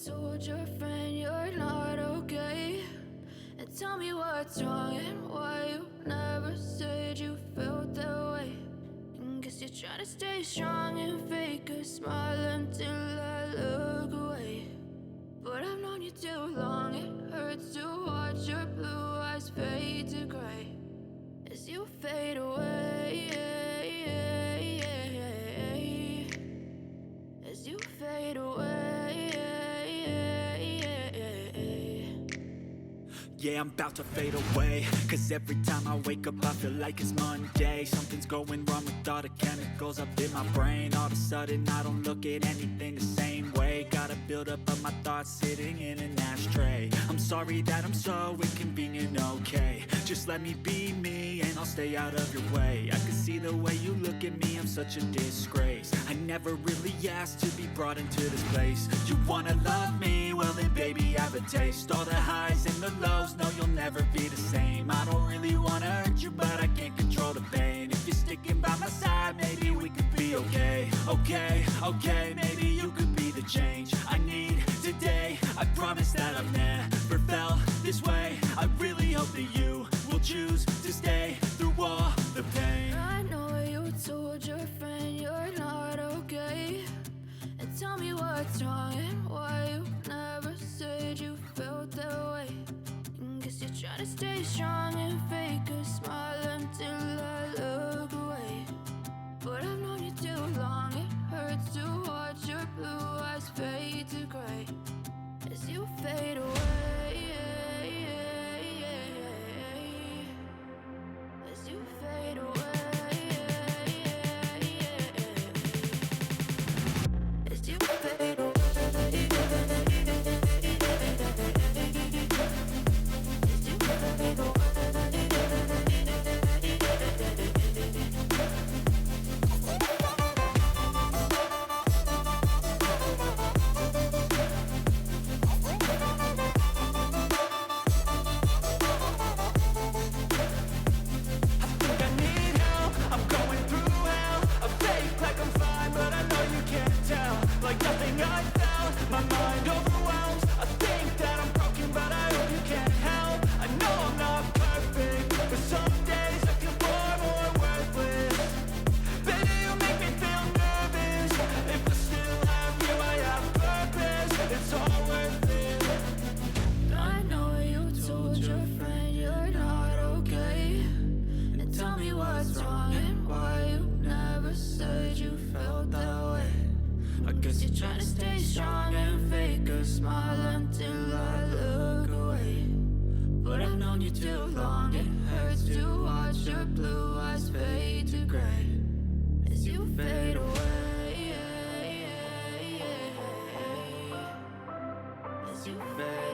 told your friend you're not okay? And tell me what's wrong and why you never said you felt that way. And guess you're trying to stay strong and fake a smile until I look away. But I've known you too long, it hurts to watch your blue eyes fade to gray as you fade away, as you fade away. Yeah, I'm about to fade away, cause every time I wake up I feel like it's Monday. Something's going wrong with all the chemicals up in my brain. All of a sudden I don't look at anything the same way. Got a buildup of my thoughts sitting in an ashtray. I'm sorry that I'm so inconvenient, okay? Just let me be me and I'll stay out of your way. I can see the way you look at me, I'm such a disgrace. I never really asked to be brought into this place. You wanna love me? Well then baby, have a taste. All the highs and the lows, no, you'll never be the same. I don't really wanna hurt you, but I can't control the pain. If you're sticking by my side, maybe we could be okay. Okay, maybe you could be the change I need today. I promise that I've never felt this way. I really hope that you will choose to stay through all the pain. I know you told your friend you're not okay. And tell me what's wrong and why you never said you felt that way. And guess you're trying to stay strong and fake a smile until I look away. But I've known you too long, it hurts to watch your blue eyes fade to gray as you fade away, as you fade away. As you fade away, as you fade away. Like nothing I found, my mind overwhelms. I think that I'm broken, but I hope you can't help. I know I'm not perfect, but some days I feel far more worthless. Baby, you make me feel nervous. If I still have you, I have purpose. It's all worth it. I know you told your friend you're not okay. And tell me what's wrong and why you never said you felt that way. I guess you're trying to stay strong and fake a smile until I look away. But I've known you too long, it hurts to watch your blue eyes fade to gray as you fade away, as you fade